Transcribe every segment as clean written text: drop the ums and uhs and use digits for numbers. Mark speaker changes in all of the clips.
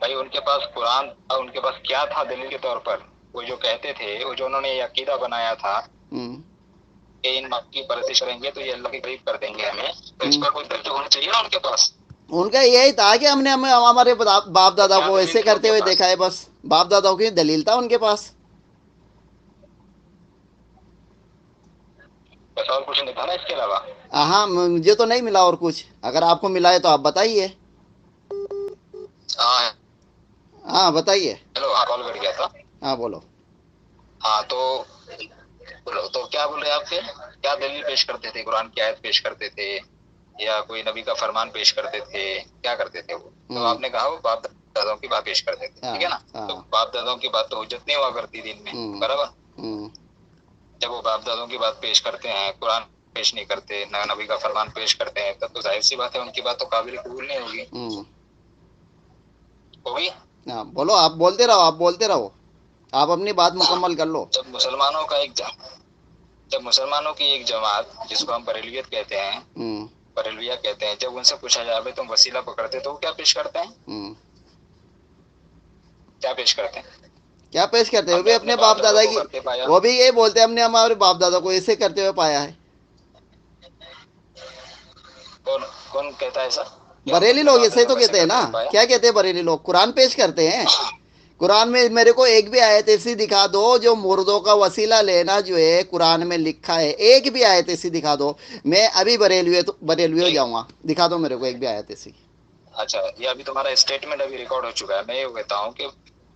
Speaker 1: بھائی ان کے پاس قرآن تھا، ان کے پاس کیا تھا دلیل کے طور پر؟ وہ جو کہتے تھے، وہ جو انہوں نے یہ عقیدہ بنایا تھا کہ ان ماں کی پرورش کریں گے تو یہ اللہ کے قریب کر دیں گے ہمیں، تو اس پر کوئی دلیل تو ہونی چاہیے نا ان کے پاس۔
Speaker 2: ان کا یہی تھا کہ ہم نے ہمارے باپ دادا
Speaker 1: کیا
Speaker 2: کو
Speaker 1: دلیل
Speaker 2: ایسے
Speaker 1: تھی ان
Speaker 2: کرتے
Speaker 1: کے
Speaker 2: ہوئے
Speaker 1: پاس؟
Speaker 2: دیکھا ہے، بس باپ دادا کی دلیل تھا ان کے پاس،
Speaker 1: بس اور کچھ نہیں تھا نا اس کے علاوہ؟
Speaker 2: ہاں مجھے تو نہیں ملا اور کچھ، اگر آپ کو ملا ہے تو آپ بتائیے۔
Speaker 1: ہاں
Speaker 2: ہاں بتائیے۔
Speaker 1: ہیلو، ہاں کال کٹ گیا تھا۔
Speaker 2: ہاں بولو۔
Speaker 1: ہاں تو بولو تو کیا بول رہے آپ کے؟ کیا دلیل پیش کرتے تھے؟ قرآن کی آیت پیش کرتے تھے یا کوئی نبی کا فرمان پیش کرتے تھے؟ کیا کرتے تھے وہ؟ تو آپ نے کہا وہ باپ داداؤں کی بات پیش کرتے تھے، ٹھیک ہے نا؟ تو باپ داداؤں کی بات تو حجت نہیں ہوا کرتی دین میں، برابر؟ جب وہ باپ دادوں کی بات پیش کرتے ہیں، قرآن پیش نہیں کرتے، نہ نبی کا فرمان پیش کرتے ہیں، تب تو ظاہر سی بات ہے ان کی بات تو قابل قبول نہیں ہوگی۔ ہوگی؟
Speaker 2: ہاں بولو، آپ بولتے رہو، آپ بولتے رہو، آپ اپنی بات مکمل کر لو۔
Speaker 1: جب مسلمانوں کی ایک جماعت جس کو ہم بریلویت کہتے ہیں، بریلویہ کہتے ہیں، جب ان سے پوچھا جائے بھائی تم وسیلہ پکڑتے تو وہ کیا پیش کرتے ہیں؟ کیا پیش کرتے ہیں؟
Speaker 2: کیا پیش کرتے ہیں؟ وہ بھی اپنے باپ دادا کی، وہ بھی یہ بولتے ہیں ہم نے ہمارے باپ دادا کو ایسے کرتے ہوئے پایا ہے۔
Speaker 1: کون کہتا ہے ایسا؟
Speaker 2: بریلی لوگ ایسے تو کہتے ہیں نا۔ کیا کہتے ہیں بریلی لوگ؟ قرآن پیش کرتے ہیں۔ قرآن میں میرے کو ایک بھی آیت ایسی دکھا دو جو مردوں کا وسیلہ لینا جو ہے قرآن میں لکھا ہے، ایک بھی آیت ایسی دکھا دو، میں ابھی بریلوی ہو جاؤں گا، دکھا دو میرے کو ایک بھی آیت ایسی۔
Speaker 1: اچھا، یہ ابھی تمہارا اسٹیٹمنٹ ابھی ریکارڈ ہو چکا ہے، میں یہ کہتا ہوں کہ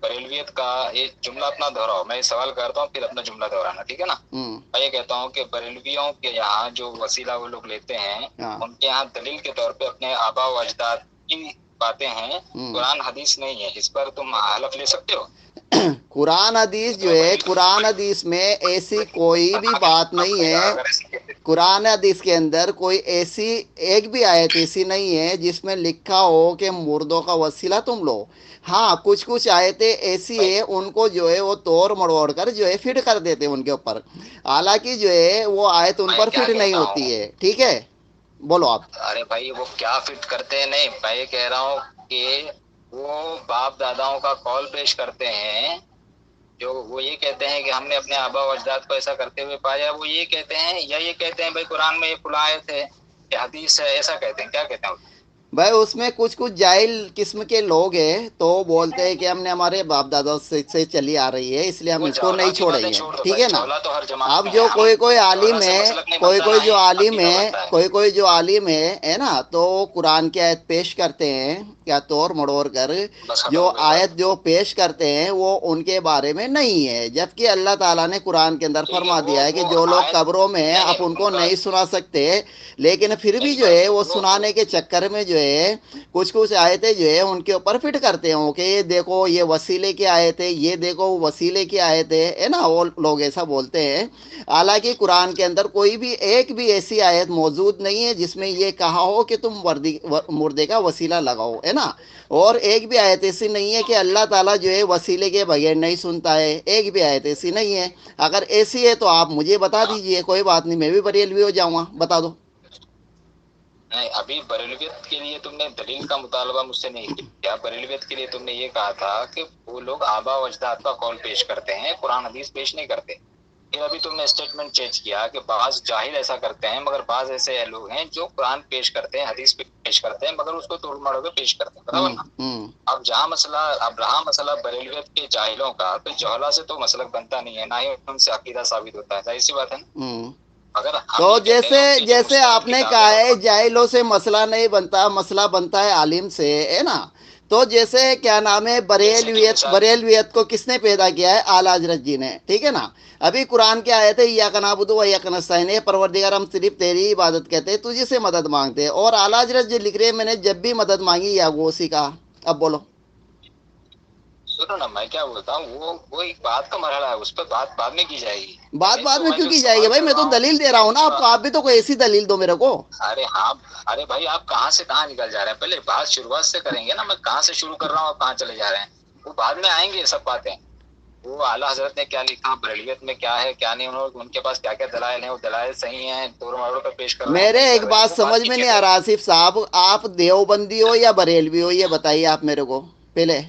Speaker 1: بریلویت کا ایک جملہ اپنا دہراؤ، میں سوال کرتا ہوں پھر اپنا جملہ دہرانا، ٹھیک ہے نا؟ میں یہ کہتا ہوں کہ بریلویوں کے یہاں جو وسیلہ وہ لوگ لیتے ہیں، ان کے یہاں دلیل کے طور پہ اپنے آبا و اجداد کی باتیں ہیں، قرآن حدیث نہیں ہے، اس پر تم حلف لے سکتے ہو؟
Speaker 2: قرآن حدیث جو ہے، قرآن حدیث میں ایسی کوئی بھی بات نہیں ہے، قرآن حدیث کے اندر کوئی ایسی ایک بھی آیت ایسی نہیں ہے جس میں لکھا ہو کہ مردوں کا وسیلہ تم لو۔ ہاں کچھ آیتیں ایسی ہے ان کو جو ہے وہ توڑ مڑوڑ کر جو ہے فٹ کر دیتے ہیں ان کے اوپر، حالانکہ جو ہے وہ آیت ان پر فٹ نہیں ہوتی ہے، ٹھیک ہے؟ بولو آپ۔
Speaker 1: ارے بھائی وہ کیا فٹ کرتے ہیں؟ نہیں، میں یہ کہہ رہا ہوں کہ وہ باپ داداؤں کا قول پیش کرتے ہیں، جو وہ یہ کہتے ہیں کہ ہم نے اپنے آبا و اجداد کو ایسا کرتے ہوئے پایا، وہ یہ کہتے ہیں یا یہ کہتے ہیں بھائی قرآن میں یہ فلاں آیت ہے، یہ حدیث ہے، ایسا کہتے ہیں؟ کیا کہتے ہیں؟
Speaker 2: بھائی اس میں کچھ جاہل قسم کے لوگ ہیں تو بولتے ہیں کہ ہم نے ہمارے باپ دادا سے چلی آ رہی ہے اس لیے ہم اس کو نہیں چھوڑیں گے، ٹھیک ہے نا؟ اب جو کوئی عالم ہے، کوئی جو عالم ہے، کوئی جو عالم ہے نا، تو قرآن کی آیت پیش کرتے ہیں یا توڑ مڑوڑ کر جو آیت جو پیش کرتے ہیں وہ ان کے بارے میں نہیں ہے، جبکہ اللہ تعالیٰ نے قرآن کے اندر فرما دیا ہے کہ جو لوگ قبروں میں ہیں آپ ان کو نہیں سنا سکتے، لیکن پھر بھی جو ہے وہ سنانے کے چکر میں جو ہے کچھ آیتیں جو ہے ان کے اوپر فٹ کرتے ہوں کہ یہ دیکھو یہ وسیلے کی آیت ہے، یہ دیکھو وسیلے کی آیت ہے نا، وہ لوگ ایسا بولتے ہیں، حالانکہ قرآن کے اندر کوئی بھی ایک بھی ایسی آیت موجود نہیں ہے جس میں یہ کہا ہو کہ تم مردے کا وسیلہ لگاؤ، ہے نا؟ اور ایک بھی آیت ایسی نہیں ہے کہ اللہ تعالیٰ جو ہے وسیلے کے بغیر نہیں سنتا ہے، ایک بھی آیت ایسی نہیں ہے، اگر ایسی ہے تو آپ مجھے بتا دیجئے، کوئی بات نہیں، میں بھی بریلوی ہو جاؤں گا، بتا دو۔
Speaker 1: نہیں، ابھی بریلویت کے لیے تم نے دلیل کا مطالبہ مجھ سے نہیں کیا، بریلویت کے لیے تم نے یہ کہا تھا کہ وہ لوگ آبا و اجداد کا قول پیش کرتے ہیں، قرآن حدیث پیش نہیں کرتے۔ پھر ابھی تم نے اسٹیٹمنٹ چینج کیا کہ بعض جاہل ایسا کرتے ہیں، مگر بعض ایسے لوگ ہیں جو قرآن پیش کرتے ہیں، حدیث پیش کرتے ہیں، مگر اس کو توڑ مڑ کے پیش کرتے ہیں، برابر نا؟ اب رہا مسئلہ بریلویت کے جاہلوں کا، تو جہلا سے تو مسلک بنتا نہیں ہے، نہ ہی ان سے عقیدہ ثابت ہوتا ہے، ظاہر سی بات ہے نا؟ اگر
Speaker 2: تو جیسے آپ نے کہا ہے جاہلوں سے مسئلہ نہیں بنتا، مسئلہ بنتا ہے عالم سے، ہے نا؟ تو جیسے کیا نام ہے بریلویت کو کس نے پیدا کیا ہے؟ اعلیٰ حضرت جی نے، ٹھیک ہے نا؟ ابھی قرآن کی آیت ہے ایاک نعبد و ایاک نستعین، پروردگار ہم صرف تیری عبادت کرتے ہیں، تجھے سے مدد مانگتے ہیں، اور اعلیٰ حضرت جی لکھ رہے ہیں میں نے جب بھی مدد مانگی یا وہ اسی کا۔ اب بولو۔
Speaker 1: سنو نا، میں کیا بولتا ہوں، وہ ایک بات کا مرحلہ ہے، اس پہ بات بعد میں کی جائے گی۔
Speaker 2: بعد میں کیوں کی جائے گی بھائی؟ میں تو دلیل دے رہا ہوں نا آپ کو، آپ بھی تو کوئی ایسی دلیل دو میرے کو۔
Speaker 1: ارے ہاں، ارے بھائی آپ کہاں سے کہاں نکل جا رہے ہیں؟ پہلے بات شروعات سے کریں گے نا، میں کہاں سے شروع کر رہا ہوں، آپ کہاں چلے جا رہے ہیں، وہ بعد میں آئیں گے یہ سب باتیں۔ وہ اعلیٰ حضرت نے کیا لکھا، بریلویت میں کیا ہے کیا نہیں، ان کے پاس کیا کیا دلائل ہیں، وہ دلائل صحیح ہیں، توڑ مروڑ پہ پیش کر رہے ہیں،
Speaker 2: میرے
Speaker 1: نہیں
Speaker 2: ایک
Speaker 1: کر رہے ہیں،
Speaker 2: بات
Speaker 1: وہ
Speaker 2: سمجھ
Speaker 1: کی
Speaker 2: میں نہیں
Speaker 1: کیا
Speaker 2: آ رہا آصف صاحب، آپ دیوبندی ہو یا بریلوی ہو یہ بتائیے آپ میرے کو۔ پہلے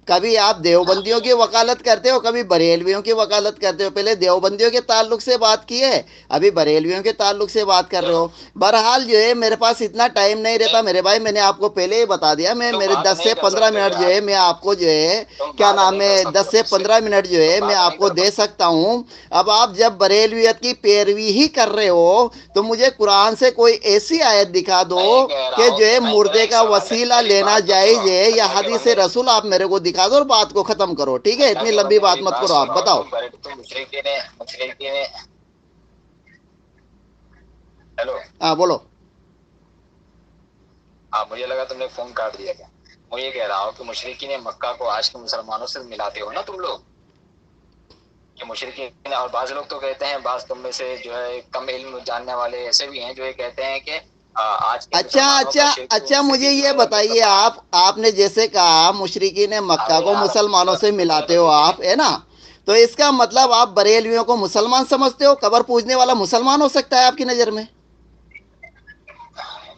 Speaker 2: کبھی آپ دیوبندیوں کی وکالت کرتے ہو، کبھی بریلویوں کی وکالت کرتے ہو. پہلے دیوبندیوں کے تعلق سے بات کی ہے، ابھی بریلویوں کے تعلق سے بات کر رہے ہو. بہرحال جو ہے میرے پاس اتنا ٹائم نہیں رہتا میرے بھائی، میں نے آپ کو پہلے ہی بتا دیا. میں میرے 10 سے 15 منٹ جو ہے میں آپ کو جو ہے کیا نام ہے 10 سے 15 منٹ جو ہے میں آپ کو دے سکتا ہوں. اب آپ جب بریلویت کی پیروی ہی کر رہے ہو تو مجھے قرآن سے کوئی ایسی آیت دکھا دو کہ جو ہے مردے کا وسیلہ لینا جائز ہے، یا حدیث رسول آپ میرے کو دکھا دو اور بات کو ختم کرو. ٹھیک ہے، اتنی لمبی بات مت کرو، آپ بتاؤ.
Speaker 1: ہیلو،
Speaker 2: ہاں بولو.
Speaker 1: مجھے لگا تم نے فون کاٹ دیا کیا. میں یہ کہہ رہا ہوں کہ مشرقین مکہ کو آج کے مسلمانوں سے ملاتے ہو نا تم لوگ، کہ مشرقین. اور بعض لوگ تو کہتے ہیں، بعض تم میں سے جو ہے کم علم جاننے والے ایسے بھی ہیں جو یہ کہتے ہیں کہ آج کے مسلمانوں کا شرک
Speaker 2: اچھا
Speaker 1: ان سے
Speaker 2: مجھے
Speaker 1: بھی جو
Speaker 2: یہ
Speaker 1: ہے
Speaker 2: بتائیے، آپ نے جیسے کہا مشرقین مکہ
Speaker 1: ارے
Speaker 2: کو
Speaker 1: یار
Speaker 2: مسلمانوں سے ملاتے ہو آپ، ہے نا، تو اس کا مطلب آپ بریلویوں کو مسلمان سمجھتے ہو؟ قبر پوجنے والا مسلمان ہو سکتا ہے آپ کی نظر میں؟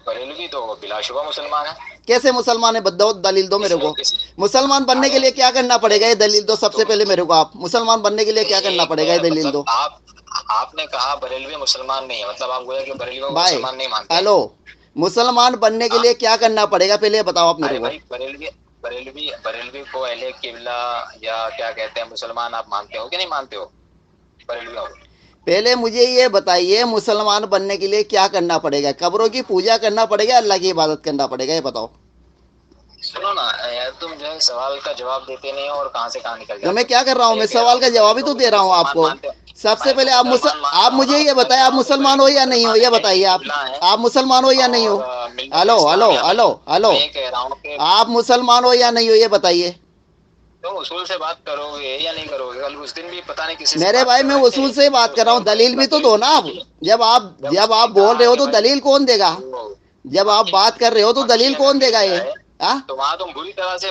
Speaker 1: بریلوی تو بلا شبہ مسلمان ہے.
Speaker 2: کیسے مسلمان ہے؟ بدو دلیل دو میرے کو. مسلمان بننے کے لیے کیا کرنا پڑے گا یہ دلیل دو سب سے پہلے میرے کو. آپ مسلمان بننے کے لیے کیا کرنا پڑے گا یہ دلیل دو.
Speaker 1: آپ نے کہا بریلوی مسلمان نہیں ہے، مطلب آپ گویا کہ بریلویوں کو
Speaker 2: بھائی
Speaker 1: مسلمان نہیں مانتے ہیں.
Speaker 2: ہلو، مسلمان بننے کے لیے کیا کرنا پڑے گا پہلے بتاؤ آپ میرے
Speaker 1: ارے
Speaker 2: کو.
Speaker 1: بھائی بریلوی کو اہل قبلہ یا کیا کہتے ہیں مسلمان آپ مانتے ہو کہ نہیں مانتے ہو بریلویوں کو؟
Speaker 2: پہلے مجھے یہ بتائیے مسلمان بننے کے لیے کیا کرنا پڑے گا؟ قبروں کی پوجا کرنا پڑے گا، اللہ کی عبادت کرنا پڑے گا، یہ بتاؤ.
Speaker 1: سنو نا یار، تم جو ہے سوال کا جواب دیتے نہیں ہو اور کہاں سے کہاں نکل
Speaker 2: تو میں
Speaker 1: جاتے ہو.
Speaker 2: کیا کر رہا ہوں؟
Speaker 1: یہ
Speaker 2: میں
Speaker 1: کہہ رہا
Speaker 2: سوال
Speaker 1: ہوں
Speaker 2: کا
Speaker 1: کہ
Speaker 2: جواب ہی تو
Speaker 1: بریلویوں
Speaker 2: دے
Speaker 1: تم
Speaker 2: رہا ہوں آپ
Speaker 1: مسلمان
Speaker 2: کو.
Speaker 1: مانتے ہو.
Speaker 2: سب سے
Speaker 1: بھائی تم
Speaker 2: پہلے
Speaker 1: مسلمان مانتا
Speaker 2: آپ
Speaker 1: ہو نا،
Speaker 2: مجھے یہ
Speaker 1: میں کہہ
Speaker 2: بتائیں،
Speaker 1: رہا
Speaker 2: آپ
Speaker 1: ہوں کہ
Speaker 2: مسلمان ہو
Speaker 1: بریلوی
Speaker 2: یا نہیں ہو؟
Speaker 1: مسلمان
Speaker 2: یہ
Speaker 1: اہل
Speaker 2: بتائیے.
Speaker 1: قبلہ ہیں
Speaker 2: آپ مسلمان ہو یا نہیں ہو؟
Speaker 1: اور ملت
Speaker 2: ہلو ہلو
Speaker 1: اسلامیہ میں.
Speaker 2: ہلو ہلو،
Speaker 1: میں یہ کہہ رہا ہوں کہ
Speaker 2: آپ مسلمان ہو یا نہیں ہو یہ بتائیے.
Speaker 1: تم اصول سے بات کرو گے یا نہیں کرو گے؟ کل اس دن بھی پتہ نہیں کسی سے
Speaker 2: میرے
Speaker 1: بات
Speaker 2: بھائی
Speaker 1: کر
Speaker 2: میں
Speaker 1: رہے تھے
Speaker 2: اصول سے ہی
Speaker 1: تو
Speaker 2: بات کر
Speaker 1: اس
Speaker 2: رہا
Speaker 1: نے
Speaker 2: ہوں، دلیل بھی تو
Speaker 1: دلیل
Speaker 2: دو نا
Speaker 1: پیش
Speaker 2: آپ.
Speaker 1: کی. جب اس
Speaker 2: جب
Speaker 1: نے
Speaker 2: آپ بول رہے
Speaker 1: کہا
Speaker 2: ہو
Speaker 1: کہ
Speaker 2: تو
Speaker 1: بھائی
Speaker 2: دلیل کون دے گا؟
Speaker 1: وہ
Speaker 2: جب آپ بات کر رہے ہو تو دلیل
Speaker 1: مکھی اگر
Speaker 2: کون دے
Speaker 1: مل
Speaker 2: گا یہ؟
Speaker 1: جائے
Speaker 2: ہاں
Speaker 1: تو وہاں تم بری طرح سے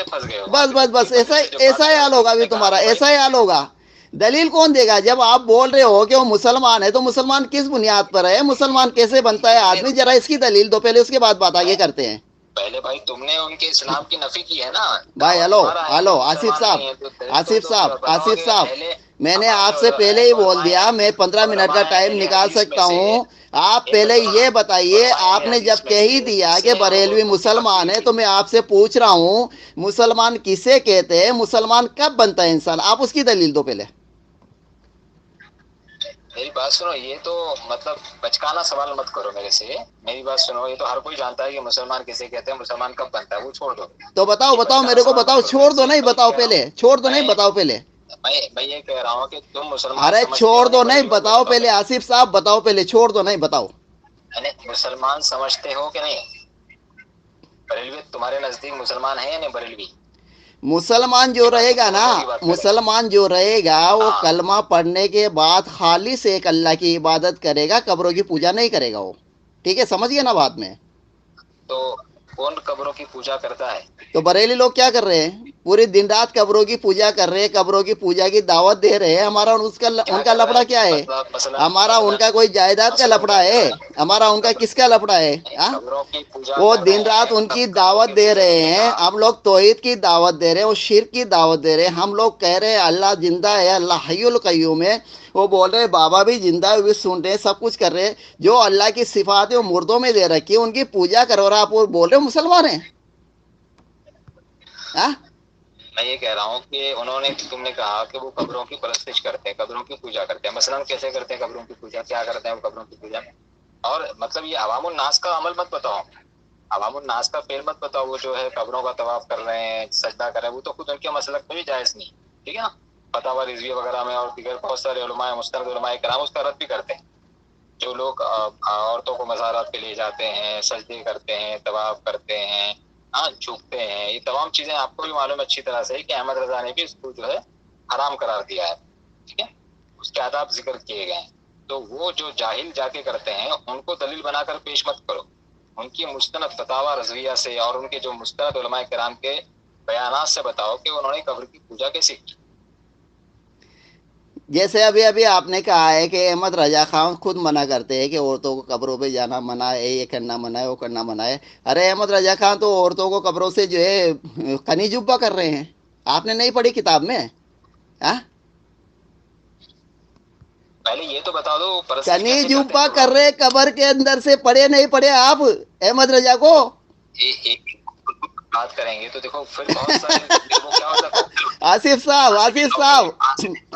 Speaker 1: پھنس گئے ہو. وہاں
Speaker 2: بس
Speaker 1: پہ
Speaker 2: بس
Speaker 1: بالکل
Speaker 2: بس
Speaker 1: مزے
Speaker 2: ایسا
Speaker 1: سے جو بات
Speaker 2: ایسا ہی
Speaker 1: کر رہے
Speaker 2: حال
Speaker 1: تھے
Speaker 2: ہوگا
Speaker 1: اس
Speaker 2: ابھی
Speaker 1: نے کہا
Speaker 2: تمہارا،
Speaker 1: کہ بھائی
Speaker 2: ایسا ہی حال ہوگا. دلیل کون دے گا؟ جب آپ بول رہے ہو کہ وہ مسلمان ہے تو مسلمان کس بنیاد پر ہے؟ مسلمان کیسے بنتا ہے
Speaker 1: تم نے
Speaker 2: آدمی؟ ذرا اس کی دلیل دو پہلے، اس کے بعد بات آگے کرتے ہیں.
Speaker 1: پہلے بھائی تم نے ان کے اسلام کی نفی کی ہے نا.
Speaker 2: بھائی
Speaker 1: دعویٰ
Speaker 2: ہلو
Speaker 1: تمہارا ہے کہ
Speaker 2: ہلو
Speaker 1: وہ
Speaker 2: آصف
Speaker 1: مسلمان
Speaker 2: صاحب،
Speaker 1: نہیں ہے، تو دلیل تم
Speaker 2: آصف
Speaker 1: دو
Speaker 2: صاحب،
Speaker 1: کہ بتاؤ
Speaker 2: آصف
Speaker 1: کہ
Speaker 2: صاحب، میں نے
Speaker 1: ہمارے
Speaker 2: آپ سے پہلے ہی بول
Speaker 1: علماء
Speaker 2: دیا، میں 15 منٹ کا ٹائم
Speaker 1: اہل
Speaker 2: نکال
Speaker 1: حدیث میں
Speaker 2: سکتا
Speaker 1: سے
Speaker 2: ہوں. آپ
Speaker 1: ایک
Speaker 2: پہلے
Speaker 1: سنو نا،
Speaker 2: یہ بتائیے،
Speaker 1: علماء اہل
Speaker 2: آپ نے
Speaker 1: حدیث
Speaker 2: جب
Speaker 1: میں
Speaker 2: کہہ
Speaker 1: سے
Speaker 2: ہی دیا
Speaker 1: کس
Speaker 2: کہ
Speaker 1: نے ان
Speaker 2: بریلوی
Speaker 1: کو
Speaker 2: مسلمان
Speaker 1: تقریر
Speaker 2: ہے
Speaker 1: کی؟
Speaker 2: تو میں آپ سے پوچھ رہا ہوں مسلمان کسے کہتے ہیں؟ مسلمان کب بنتا ہے انسان؟ آپ اس کی دلیل دو پہلے.
Speaker 1: میری بات سنو، یہ تو مطلب بچکانا سوال مت کرو میرے سے. میری بات سنو، یہ تو ہر کوئی جانتا ہے کہ مسلمان کسے کہتے ہیں، مسلمان کب بنتا ہے، وہ چھوڑ دو.
Speaker 2: تو بتاؤ
Speaker 1: یہ
Speaker 2: بتاؤ
Speaker 1: بچکانا
Speaker 2: میرے کو،
Speaker 1: سوال مت
Speaker 2: بتاؤ.
Speaker 1: کرو
Speaker 2: چھوڑ
Speaker 1: میرے
Speaker 2: دو
Speaker 1: سے.
Speaker 2: نہیں،
Speaker 1: میں یہ
Speaker 2: بتاؤ
Speaker 1: کہہ رہا
Speaker 2: پہلے،
Speaker 1: ہوں
Speaker 2: چھوڑ دو نہیں،
Speaker 1: میں
Speaker 2: بتاؤ پہلے.
Speaker 1: میں یہ کہہ رہا ہوں کہ تم مسلمان
Speaker 2: ارے
Speaker 1: سمجھتے
Speaker 2: چھوڑ
Speaker 1: ہو
Speaker 2: دو
Speaker 1: نہیں
Speaker 2: نہیں،
Speaker 1: بریلویوں کو، یہ
Speaker 2: بتاؤ
Speaker 1: بتاؤ
Speaker 2: پہلے.
Speaker 1: پہلے.
Speaker 2: آصف صاحب بتاؤ پہلے، چھوڑ دو نہیں، بتاؤ.
Speaker 1: یعنی مسلمان سمجھتے ہو کہ نہیں؟ بریلوی تمہارے نزدیک مسلمان ہے یا نہیں بریلوی؟
Speaker 2: مسلمان جو
Speaker 1: یہ بات
Speaker 2: رہے
Speaker 1: تم
Speaker 2: گا نا،
Speaker 1: قبولو کی بات کریں.
Speaker 2: مسلمان جو رہے گا وہ
Speaker 1: ہاں
Speaker 2: کلمہ پڑھنے کے بعد خالص ایک اللہ کی عبادت کرے گا، قبروں کی پوجا نہیں کرے گا وہ. ٹھیک ہے، سمجھ گئے نا بات میں؟
Speaker 1: تو کون قبروں کی پوجا کرتا ہے؟
Speaker 2: تو بریلی لوگ کیا کر رہے ہیں؟ پوری دن رات قبروں کی پوجا کر رہے ہیں، قبروں کی پوجا کی دعوت دے رہے ہیں. ہمارا ان
Speaker 1: کیا
Speaker 2: کا
Speaker 1: کر رہے
Speaker 2: لفڑا
Speaker 1: ہیں؟
Speaker 2: کیا ہے؟
Speaker 1: مطلب
Speaker 2: ہمارا ان کا کوئی جائیداد کا
Speaker 1: مثلاً
Speaker 2: لفڑا
Speaker 1: کیا کر
Speaker 2: ہے؟
Speaker 1: رہے ہیں؟
Speaker 2: ہمارا ان کا
Speaker 1: قبر
Speaker 2: کس کا لفڑا ہے؟
Speaker 1: قبروں کی پوجا
Speaker 2: وہ
Speaker 1: کر
Speaker 2: دن
Speaker 1: رہے
Speaker 2: رات
Speaker 1: ہیں،
Speaker 2: ان
Speaker 1: مطلب
Speaker 2: کی
Speaker 1: قبروں
Speaker 2: دعوت
Speaker 1: کی
Speaker 2: دے
Speaker 1: پوجا
Speaker 2: رہے
Speaker 1: تم نے
Speaker 2: ہیں.
Speaker 1: کہا.
Speaker 2: ہم لوگ توحید کی دعوت دے رہے ہیں، وہ شرک کی دعوت دے رہے ہیں. ہم لوگ کہہ رہے ہیں اللہ زندہ ہے، اللہ حی القیوم ہے. وہ بول رہے ہیں بابا بھی زندہ ہے، وہ بھی سن رہے ہیں، سب کچھ کر رہے ہیں. جو اللہ کی صفات ہے وہ مردوں میں دے رکھی ہے، ان کی پوجا کرو اور آپ وہ بول رہے ہیں مسلمان ہیں.
Speaker 1: میں یہ کہہ رہا ہوں کہ انہوں نے، تم نے کہا کہ وہ قبروں کی پرستش کرتے ہیں، قبروں کی پوجا کرتے ہیں. مثلاً کیسے کرتے ہیں قبروں کی پوجا؟ کیا کرتے ہیں وہ قبروں کی پوجا؟ اور مطلب یہ عوام الناس کا عمل مت بتاؤ، عوام الناس کا فعل مت بتاؤ. وہ جو ہے قبروں کا طواف کر رہے ہیں، سجدہ کر رہے ہیں، وہ تو خود ان کے مسلک میں بھی جائز نہیں. ٹھیک ہے نا؟ فتاوی رضویہ وغیرہ میں اور دیگر بہت سارے علماء، مستند علماء کرام اس کا رد بھی کرتے ہیں. جو لوگ عورتوں کو مزارات پہ لے جاتے ہیں، سجدے کرتے ہیں، طواف کرتے ہیں، ہاں جھکتے ہیں، یہ تمام چیزیں آپ کو بھی معلوم اچھی طرح سے کہ احمد رضا نے بھی اس کو جو ہے حرام قرار دیا ہے. ٹھیک ہے، اس کے آداب ذکر کیے گئے ہیں. تو وہ جو جاہل جا کے کرتے ہیں ان کو دلیل بنا کر پیش مت کرو. ان کی مستند فتاوی رضویہ سے اور ان کے جو مستند علماء کرام کے بیانات سے بتاؤ کہ انہوں نے قبر کی پوجا کیسے کی.
Speaker 2: جیسے ابھی ابھی آپ نے کہا ہے کہ احمد رضا خان خود منع کرتے ہیں کہ عورتوں کو قبروں پہ جانا منع ہے، یہ کرنا منع ہے، وہ کرنا منع ہے. ارے احمد رضا خان تو عورتوں کو قبروں سے جو ہے کنی جبہ کر رہے ہیں. آپ نے نہیں پڑھی کتاب میں؟
Speaker 1: پہلے یہ تو بتا دو پرستش
Speaker 2: کنی
Speaker 1: کیسے کرتے ہیں
Speaker 2: جبہ
Speaker 1: پھر
Speaker 2: کر رہے قبر کے اندر سے. پڑھے نہیں پڑھے آپ احمد رضا کو؟
Speaker 1: ایک بات کریں گے تو دیکھو پھر بہت سارے وہ کیا ہوتا ہے،
Speaker 2: آصف صاحب، آصف صاحب،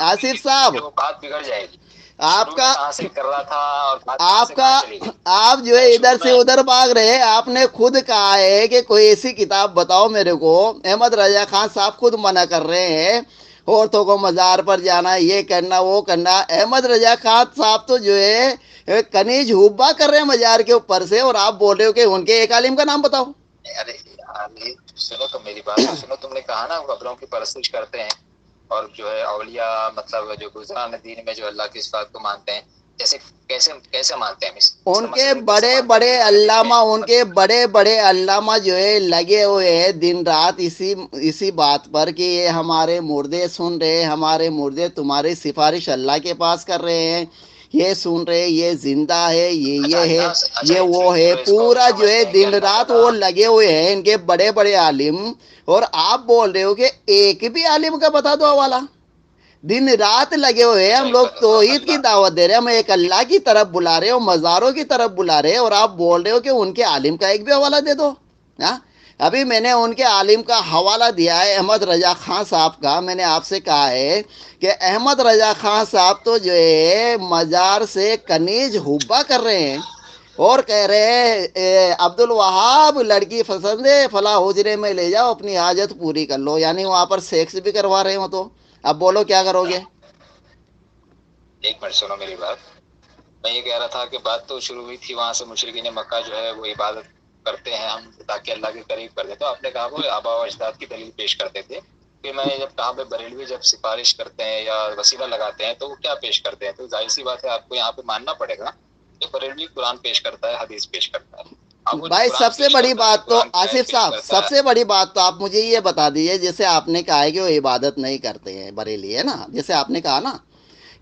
Speaker 2: آصف صاحب،
Speaker 1: وہ بات بگڑ جائے گی.
Speaker 2: آپ
Speaker 1: شروع میں
Speaker 2: کا
Speaker 1: کہاں سے کر رہا تھا اور بات کہاں
Speaker 2: آپ
Speaker 1: سے
Speaker 2: کا
Speaker 1: کہاں چلی گئی.
Speaker 2: آپ جو
Speaker 1: میں
Speaker 2: ہے ادھر
Speaker 1: شروع
Speaker 2: سے
Speaker 1: میں
Speaker 2: ادھر بھاگ رہے. آپ نے خود کہا ہے کہ کوئی ایسی کتاب بتاؤ میرے کو. احمد رضا خان صاحب خود منع کر رہے ہیں عورتوں کو مزار پر جانا، یہ کرنا وہ کرنا. احمد رضا خان صاحب تو جو ہے کنیز ہوبا کر رہے ہیں مزار کے اوپر سے، اور آپ بول رہے ہو کہ ان کے ایک عالم کا نام بتاؤ.
Speaker 1: ارے سنو تو میری بات تو سنو. تم نے کہا نا قبروں کی پرستش کرتے ہیں اور جو ہے اولیاء مطلب جو گزران دین میں جو اللہ کی صفات کو مانتے ہیں. جیسے کیسے کیسے مانتے ہیں اس
Speaker 2: ان
Speaker 1: کا
Speaker 2: کے
Speaker 1: مسئلہ کیسے
Speaker 2: بڑے
Speaker 1: مانتے ہیں
Speaker 2: بڑے
Speaker 1: گزران دین میں.
Speaker 2: علامہ ان کے بڑے بڑے علامہ جو ہے لگے ہوئے ہیں دن رات اسی بات پر کہ یہ ہمارے مردے سن رہے، ہمارے مردے تمہاری سفارش اللہ کے پاس کر رہے ہیں، یہ سن رہے، یہ زندہ ہے،
Speaker 1: اچھا
Speaker 2: یہ ہے،
Speaker 1: اللہ اچھا
Speaker 2: یہ
Speaker 1: ایک
Speaker 2: وہ ہے.
Speaker 1: اس کو
Speaker 2: پورا جو ہے
Speaker 1: سمجھتے ہیں کہ
Speaker 2: دن
Speaker 1: اللہ
Speaker 2: رات
Speaker 1: تعالیٰ.
Speaker 2: وہ لگے ہوئے ہیں ان کے بڑے بڑے عالم. اور آپ بول رہے ہو کہ ایک بھی عالم کا بتا دو حوالہ. دن رات لگے ہوئے ہیں.
Speaker 1: اچھا
Speaker 2: ہم
Speaker 1: ایک
Speaker 2: لوگ
Speaker 1: بات بتاؤ
Speaker 2: توحید کی
Speaker 1: اللہ.
Speaker 2: دعوت دے رہے ہیں، ہم ایک اللہ کی طرف بلا رہے ہیں اور مزاروں کی طرف بلا رہے ہیں، اور آپ بول رہے ہو کہ ان کے عالم کا ایک بھی حوالہ دے دو. ابھی میں نے ان کے عالم کا حوالہ دیا ہے احمد رضا خان صاحب کا. میں نے آپ سے کہا ہے کہ احمد رضا خان صاحب تو جو ہے مزار سے کنیز ہوبا کر رہے ہیں اور کہہ رہے ہیں عبد الوہاب لڑکی پسند ہے فلاں حجرے میں لے جاؤ اپنی حاجت پوری کر لو. یعنی وہاں پر سیکس بھی کروا رہے ہو. تو اب بولو کیا کرو گے؟
Speaker 1: ایک منٹ سنو میری بات. میں یہ کہہ رہا تھا کہ بات تو شروع ہوئی تھی وہاں سے مشرکین مکہ جو ہے وہ عبادت کرتے ہیں ہم تاکہ اللہ کے قریب کر دیں. تو آپ نے کہا وہ آبا و اجداد کی دلیل پیش کرتے تھے. کہ میں نے جب کہا پہ بریلوی جب سفارش کرتے ہیں یا وسیلہ لگاتے ہیں تو وہ کیا پیش کرتے ہیں. تو ظاہر سی بات ہے آپ کو یہاں پہ ماننا پڑے گا کہ بریلوی قرآن پیش کرتا ہے، حدیث پیش کرتا ہے. اب وہ جو
Speaker 2: بھائی
Speaker 1: قرآن
Speaker 2: سب سے
Speaker 1: پیش
Speaker 2: بڑی
Speaker 1: کرتا ہے،
Speaker 2: بات تو
Speaker 1: قرآن کی آیت
Speaker 2: آصف
Speaker 1: پیش
Speaker 2: صاحب،
Speaker 1: کرتا
Speaker 2: سب
Speaker 1: ہے.
Speaker 2: سے بڑی بات تو آپ مجھے یہ بتا دیجیے. جیسے آپ نے کہا ہے کہ وہ عبادت نہیں کرتے ہیں بریلی، ہے نا، جیسے آپ نے کہا نا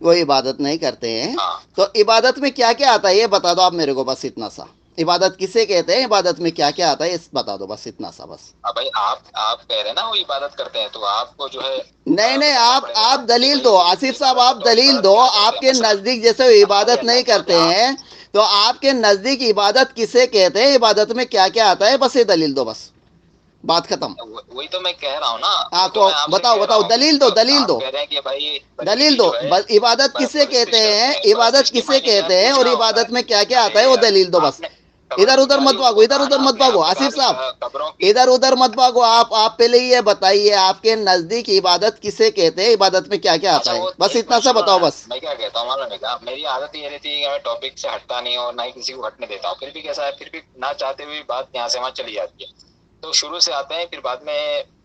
Speaker 2: وہ عبادت نہیں کرتے ہیں،
Speaker 1: ہاں
Speaker 2: تو عبادت میں کیا کیا آتا ہے یہ بتا دو آپ میرے کو. بس اتنا سا. عبادت کسے کہتے ہیں؟ عبادت میں کیا کیا آتا ہے بتا دو. بس اتنا سا بس.
Speaker 1: بھائی آپ کہہ رہے ہیں نا وہ عبادت کرتے ہیں تو آپ کو جو ہے
Speaker 2: نہیں نہیں،
Speaker 1: بتانا پڑے گا نا
Speaker 2: آپ
Speaker 1: کہ
Speaker 2: دلیل
Speaker 1: بھائی
Speaker 2: دو
Speaker 1: وہ
Speaker 2: آصف صاحب،
Speaker 1: عبادت
Speaker 2: آپ
Speaker 1: بتاؤ
Speaker 2: دلیل
Speaker 1: عبادت
Speaker 2: دو.
Speaker 1: کیا کرتے
Speaker 2: آپ
Speaker 1: ہیں
Speaker 2: کے
Speaker 1: مثلا.
Speaker 2: نزدیک جیسے وہ
Speaker 1: اب خالی
Speaker 2: عبادت
Speaker 1: اللہ
Speaker 2: نہیں
Speaker 1: کی بات ہے
Speaker 2: کرتے ہیں تو آپ کے نزدیک عبادت کسے کہتے ہیں؟ عبادت میں کیا کیا آتا ہے؟ بس یہ دلیل دو. بس بات ختم.
Speaker 1: وہی تو میں کہہ رہا ہوں نا.
Speaker 2: آپ
Speaker 1: وہی تو
Speaker 2: کو
Speaker 1: میں آپ سے
Speaker 2: بتاؤ
Speaker 1: کہہ رہا
Speaker 2: بتاؤ،
Speaker 1: ہوں کہ
Speaker 2: دلیل دو، دلیل
Speaker 1: آپ
Speaker 2: دو،
Speaker 1: کہہ رہے ہیں کہ بھائی
Speaker 2: دلیل
Speaker 1: بریلوی
Speaker 2: دو.
Speaker 1: جو ہے
Speaker 2: بس عبادت کسے کہتے
Speaker 1: پرستش کرتے
Speaker 2: ہیں؟
Speaker 1: ہیں.
Speaker 2: عبادت
Speaker 1: پرستش کے
Speaker 2: کسے
Speaker 1: معنی کیا ہے؟
Speaker 2: کہتے ہیں اور
Speaker 1: پوجنا ہوتا
Speaker 2: عبادت
Speaker 1: ہے.
Speaker 2: میں کیا کیا آتا
Speaker 1: ارے
Speaker 2: ہے وہ
Speaker 1: یار
Speaker 2: دلیل دو. بس
Speaker 1: آپ نے قبر
Speaker 2: ادھر
Speaker 1: کی
Speaker 2: ادھر مت
Speaker 1: گالی
Speaker 2: بھاگو، ادھر ادھر مت
Speaker 1: آپ
Speaker 2: بھاگو
Speaker 1: نے کہا
Speaker 2: آصف صاحب.
Speaker 1: قبروں کی.
Speaker 2: ادھر ادھر مت بھاگو. آپ پہلے یہ بتائیے آپ کے نزدیک عبادت کسے کہتے ہیں؟ عبادت میں کیا کیا آتا
Speaker 1: اچھا
Speaker 2: ہے؟
Speaker 1: وہ
Speaker 2: بس
Speaker 1: ایک
Speaker 2: اتنا
Speaker 1: منٹ
Speaker 2: سا
Speaker 1: سنو
Speaker 2: بتاؤ
Speaker 1: نا.
Speaker 2: بس.
Speaker 1: میں کیا کہتا ہوں معلوم ہے کیا، میری عادت یہ رہتی ہے کہ میں ٹاپک سے ہٹتا نہیں اور نہ ہی کسی کو ہٹنے دیتا ہوں. پھر بھی کیسا ہے، پھر بھی نہ چاہتے ہوئے بات یہاں سے وہاں چلی جاتی ہے. تو شروع سے آتے ہیں پھر بعد میں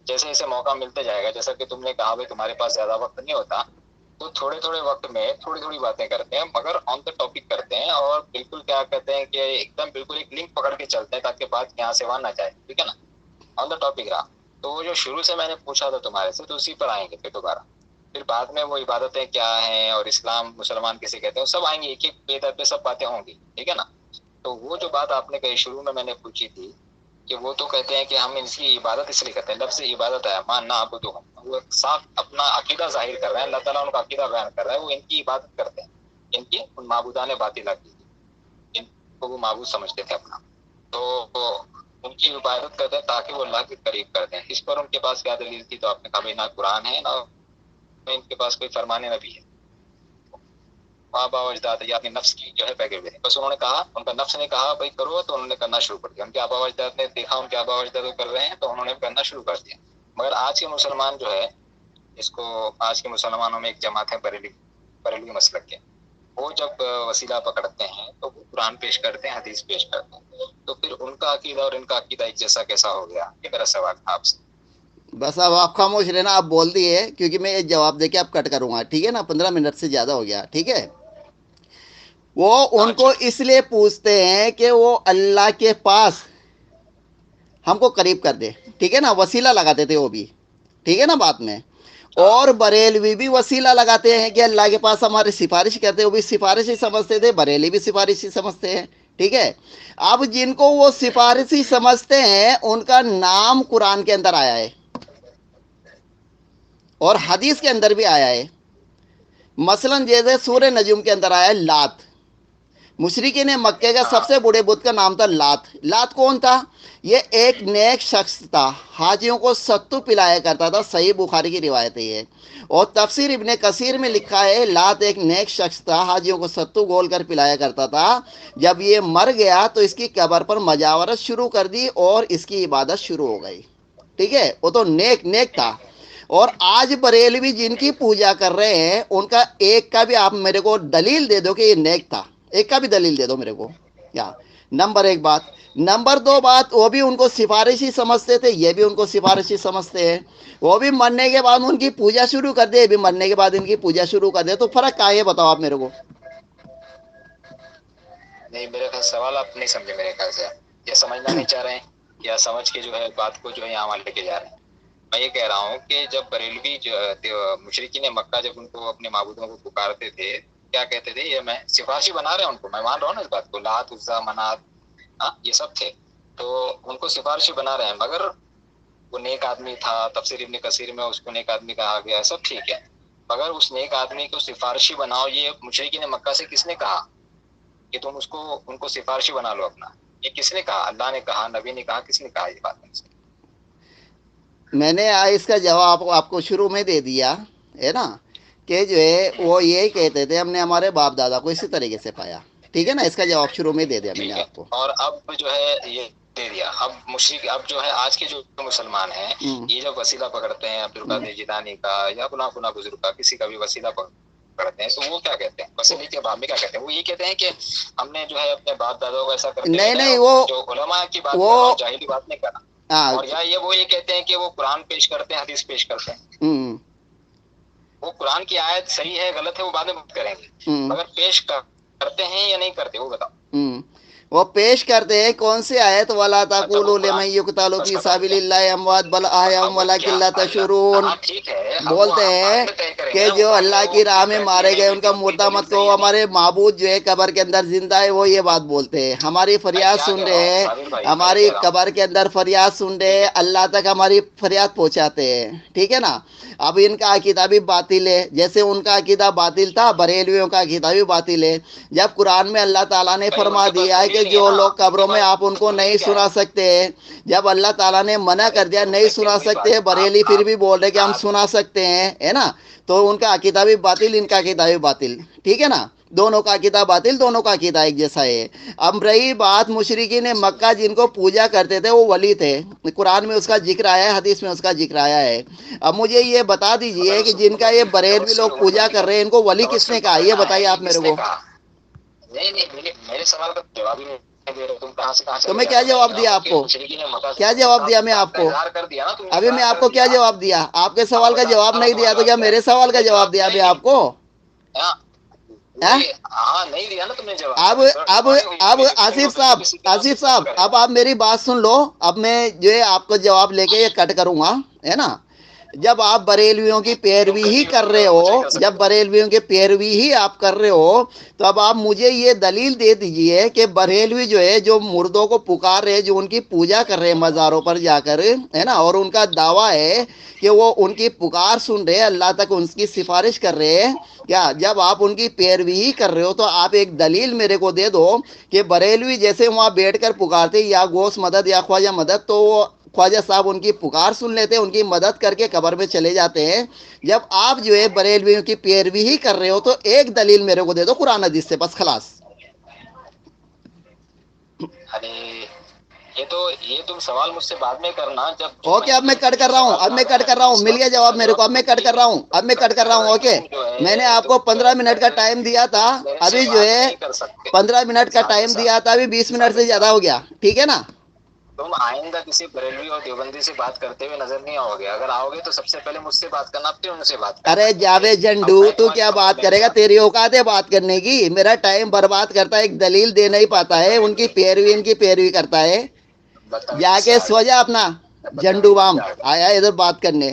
Speaker 1: جیسے جیسے موقع ملتا جائے گا. جیسا کہ تم نے کہا بھائی تمہارے پاس زیادہ وقت نہیں ہوتا تو تھوڑے تھوڑے وقت میں تھوڑی تھوڑی باتیں کرتے ہیں مگر آن دا ٹاپک کرتے ہیں اور بالکل کیا کہتے ہیں کہ ایک دم بالکل ایک لنک پکڑ کے چلتے ہیں تاکہ بات یہاں سے وہاں نہ جائے. ٹھیک ہے نا، آن دا ٹاپک رہا. تو وہ جو شروع سے میں نے پوچھا تھا تمہارے سے تو اسی پر آئیں گے پھر دوبارہ. پھر بعد میں وہ عبادتیں کیا ہیں اور اسلام مسلمان کسے کہتے ہیں سب آئیں گے. ایک ایک بے پہ سب باتیں ہوں گی. ٹھیک ہے نا. تو وہ جو بات آپ نے کہی شروع میں نے پوچھی تھی کہ وہ تو کہتے ہیں کہ ہم ان کی عبادت اس لیے کرتے ہیں. لفظ عبادت ہے مان نہ ابدو، وہ صاف اپنا عقیدہ ظاہر کر رہے ہیں. اللہ تعالیٰ ان کا عقیدہ بیان کر رہا ہے. وہ ان کی عبادت کرتے ہیں. ان کی ان معبودان باطلہ کی ان کو وہ معبود سمجھتے تھے اپنا. تو ان کی عبادت کرتے ہیں تاکہ وہ اللہ کے قریب کرتے ہیں. اس پر ان کے پاس کیا دلیل تھی؟ تو آپ نے کہا بھائی نہ قرآن ہے نہ ان کے پاس کوئی فرمان نبی ہے. آبا و اجداد یا اپنے نفس کی جو ہے پیگے ہوئے. بس انہوں نے کہا، ان کا نفس نے کہا بھائی کرو تو انہوں نے کرنا شروع کر دیا. ان کے آبا و اجداد نے دیکھا ان کے آبا و اجداد کر رہے ہیں تو انہوں نے کرنا شروع کر دیا. مگر آج کے مسلمان جو ہے اس کو آج کے مسلمانوں میں ایک جماعت ہے بریلوی مسلک کے. وہ جب وسیلہ پکڑتے ہیں تو وہ قرآن پیش کرتے ہیں، حدیث پیش کرتے ہیں. تو پھر ان کا عقیدہ اور ان کا عقیدہ ایک جیسا کیسا ہو گیا؟ یہ میرا سوال تھا آپ سے.
Speaker 2: بس اب آپ خاموش رہنا. آپ بول دیے کیونکہ میں جواب دے کے اب کٹ کروں گا. ٹھیک ہے نا، 15 منٹ سے زیادہ ہو گیا. ٹھیک ہے. وہ ان
Speaker 1: ہاں
Speaker 2: کو
Speaker 1: چلو.
Speaker 2: اس لیے پوچھتے ہیں کہ وہ اللہ کے پاس ہم کو قریب کر دے. ٹھیک ہے نا، وسیلہ لگاتے تھے وہ بھی. ٹھیک ہے نا بات میں. اور بریلوی بھی وسیلہ لگاتے ہیں کہ اللہ کے پاس ہماری سفارش کرتے ہیں، وہ بھی سفارش ہی سمجھتے تھے، بریلی بھی سفارش ہی سمجھتے ہیں، ٹھیک ہے۔ اب جن کو وہ سفارشی سمجھتے ہیں ان کا نام قرآن کے اندر آیا ہے اور حدیث کے اندر بھی آیا ہے۔ مثلا جیسے سورہ نجم کے اندر آیا ہے لات۔ مشرکین مکہ کا سب سے بڑے بت کا نام تھا لات۔ لات کون تھا؟ یہ ایک نیک شخص تھا، حاجیوں کو ستو پلایا کرتا تھا، صحیح بخاری کی روایت ہے یہ۔ اور تفسیر ابن کثیر میں لکھا ہے لات ایک نیک شخص تھا، حاجیوں کو ستو گول کر پلایا کرتا تھا، جب یہ مر گیا تو اس کی قبر پر مجاورت شروع کر دی اور اس کی عبادت شروع ہو گئی، ٹھیک ہے۔ وہ تو نیک تھا۔ اور آج بریلوی جن کی پوجا کر رہے ہیں ان کا ایک کا بھی آپ میرے کو دلیل دے دو کہ یہ نیک تھا، ایک کا بھی دلیل دے دو میرے کو، کیا؟ نمبر ایک بات۔ نمبر دو بات، وہ بھی ان کو سفارشی سمجھتے تھے، یہ بھی ان کو سفارشی سمجھتے ہیں۔ وہ بھی مرنے کے بعد ان کی پوجا شروع کر دے، یہ بھی مرنے کے بعد ان کی پوجا شروع کر دے، تو فرق کیا ہے بتاؤ آپ میرے کو؟
Speaker 1: نہیں، میرے خیال سوال آپ نہیں سمجھے میرے خیال سے، یا سمجھنا نہیں چاہ رہے ہیں، یا سمجھ کے جو ہے بات کو جو ہے یہاں لے کے جا رہے ہیں۔ میں یہ کہہ رہا ہوں کہ جب بریلوی مشرکین مکہ جب ان کو اپنے معبودوں کو پکارتے تھے، کیا کہتے تھے؟ یہ میں سفارشی بنا رہے ہیں ان کو، میں مان رہا ہوں نا اس بات کو، لات عزا منات یہ سب تھے، تو ان کو سفارشی بنا رہے ہیں، مگر وہ نیک آدمی تھا، تفسیر ابن کثیر میں اس کو نیک آدمی کہا گیا، سب ٹھیک ہے، مگر اس نیک آدمی کو سفارشی بناؤ، یہ مشرکین مکہ سے کس نے کہا کہ تم ان کو سفارشی بنا لو اپنا؟ یہ کس نے کہا؟ اللہ نے کہا، نبی نے کہا، کس نے کہا یہ بات؟
Speaker 2: میں نے اس کا جواب آپ کو شروع میں دے دیا ہے نا، کہ جو ہے وہ یہی کہتے تھے ہم نے ہمارے باپ دادا کو اسی طریقے سے پایا، ٹھیک ہے نا۔ اس کا جواب شروع میں دے دیا میں نے آپ کو،
Speaker 1: اور اب جو ہے یہ دے دیا۔ اب مشرک، اب جو ہے آج کے جو مسلمان ہیں یہ جب وسیلہ پکڑتے ہیں عبد القادر جیلانی کا یا فلاں بزرگ کا، کسی کا بھی وسیلہ پکڑتے ہیں، تو وہ کیا کہتے ہیں؟ وسیلے کے باب میں کیا کہتے ہیں؟ وہ یہ کہتے ہیں کہ ہم نے جو ہے اپنے باپ دادوں کو ایسا کرتے ہیں،
Speaker 2: نہیں وہ
Speaker 1: جو علماء کی بات کر رہا ہوں، جاہلی بات نہیں کر رہا، اور یا وہ یہ کہتے ہیں کہ وہ قرآن پیش کرتے ہیں، حدیث پیش کرتے ہیں۔ وہ قرآن کی آیت صحیح ہے غلط ہے وہ بعد میں بات کریں گے، مگر پیش کرتے ہیں یا نہیں کرتے وہ بتاؤ۔
Speaker 2: وہ پیش کرتے ہیں کون سی آیت؟ وَلَا تَقُولُوا لِمَن يُقْتَلُ فِي سَبِيلِ اللَّهِ أَمْوَاتٌ بَلْ أَحْيَاءٌ وَلَٰكِن لَّا تَشْعُرُونَ۔ بولتے ہیں کہ جو اللہ کی راہ میں مارے گئے ان کا مردہ مت کہو، ہمارے معبود جو ہے قبر کے اندر زندہ ہے، وہ یہ بات بولتے ہیں، ہماری فریاد سن رہے ہیں، ہماری قبر کے اندر فریاد سن رہے ہیں، اللہ تک ہماری فریاد پہنچاتے ہیں، ٹھیک ہے نا۔ اب ان کا عقیدہ بھی باطل ہے، جیسے ان کا عقیدہ باطل تھا، بریلویوں کا عقیدہ بھی باطل ہے۔ جب قرآن میں اللہ تعالیٰ نے فرما دیا ہے کہ جو لوگ قبروں میں آپ ان کو نہیں سنا سکتے، جب اللہ تعالیٰ نے منع کر دیا نہیں سنا سکتے، بریلی پھر بھی بول رہے کہ ہم سنا سکتے ہیں، ہے نا، تو ان کا عقیدہ بھی باطل، ان کا عقیدہ بھی باطل، ٹھیک ہے نا۔ دونوں کا عقیدہ باطل، دونوں کا عقیدہ ایک جیسا ہے۔ اب رہی بات مشرکین مکہ جن کو پوجا کرتے تھے، وہ ولی تھے، قرآن میں اس کا ذکر آیا ہے، حدیث میں اس کا ذکر آیا ہے۔ اب مجھے یہ بتا دیجئے کہ جن کا یہ بریلوی لوگ پوجا کر رہے ہیں ان کو ولی کس نے کہا؟ یہ بتائیے آپ میرے کو۔
Speaker 1: نہیں، میرے سوال کا جواب ہی نہیں دے رہے، تم کہاں سے
Speaker 2: تو میں کیا جواب دیا آپ کو؟ کیا جواب دیا میں آپ کو؟ ابھی میں آپ کو کیا جواب دیا؟ آپ کے سوال کا جواب نہیں دیا تو کیا میرے سوال کا جواب دیا میں آپ کو؟
Speaker 1: ہاں نہیں دیا نا تم نے جواب۔
Speaker 2: اب آصف صاحب اب آپ میری بات سن لو، اب میں جو ہے آپ کو جواب لے کے یہ کٹ کروں گا، ہے نا۔ جب آپ بریلویوں کی پیروی ہی کر رہے ہو، جب بریلویوں کی پیروی ہی آپ کر رہے ہو، تو اب آپ مجھے یہ دلیل دے دیجئے کہ بریلوی جو ہے جو مردوں کو پکار رہے، جو ان کی پوجا کر رہے ہیں مزاروں پر جا کر، ہے نا، اور ان کا دعویٰ ہے کہ وہ ان کی پکار سن رہے، اللہ تک ان کی سفارش کر رہے ہیں، کیا جب آپ ان کی پیروی ہی کر رہے ہو تو آپ ایک دلیل میرے کو دے دو کہ بریلوی جیسے وہاں بیٹھ کر پکارتے یا غوث مدد یا خواجہ مدد، تو وہ خواجہ صاحب ان کی پکار سن لیتے، ان کی مدد کر کے قبر میں چلے جاتے ہیں۔ جب آپ جو ہے بریلویوں کی پیروی ہی کر رہے ہو تو ایک دلیل میرے کو دے دو قرآن حدیث سے، بس خلاص۔
Speaker 1: یہ تم سوال مجھ سے بعد میں کرنا جب۔
Speaker 2: اوکے، اب میں کٹ کر رہا ہوں، مل گیا جواب میرے کو، اب میں کٹ کر رہا ہوں، اوکے۔ میں نے آپ کو 15 منٹ کا ٹائم دیا تھا، ابھی جو ہے 15 منٹ کا ٹائم دیا تھا، ابھی 20 منٹ سے زیادہ ہو گیا، ٹھیک ہے نا۔
Speaker 1: تم آئندہ کسی بریلوی اور دیوبندی سے بات کرتے ہوئے نظر نہیں آؤ گے، اگر آؤ گے تو سب سے پہلے مجھ سے بات کرنا، پھر ان سے بات کرنا۔
Speaker 2: ارے جاوید جنڈو، تو کیا بات کرے گا؟ تیری اوقات ہے بات کرنے کی؟ میرا ٹائم برباد کرتا ہے، ایک دلیل دے نہیں پاتا ہے، ان کی پیروی کرتا ہے۔ جا کے سو جا اپنا، جنڈو بام آیا ادھر بات کرنے،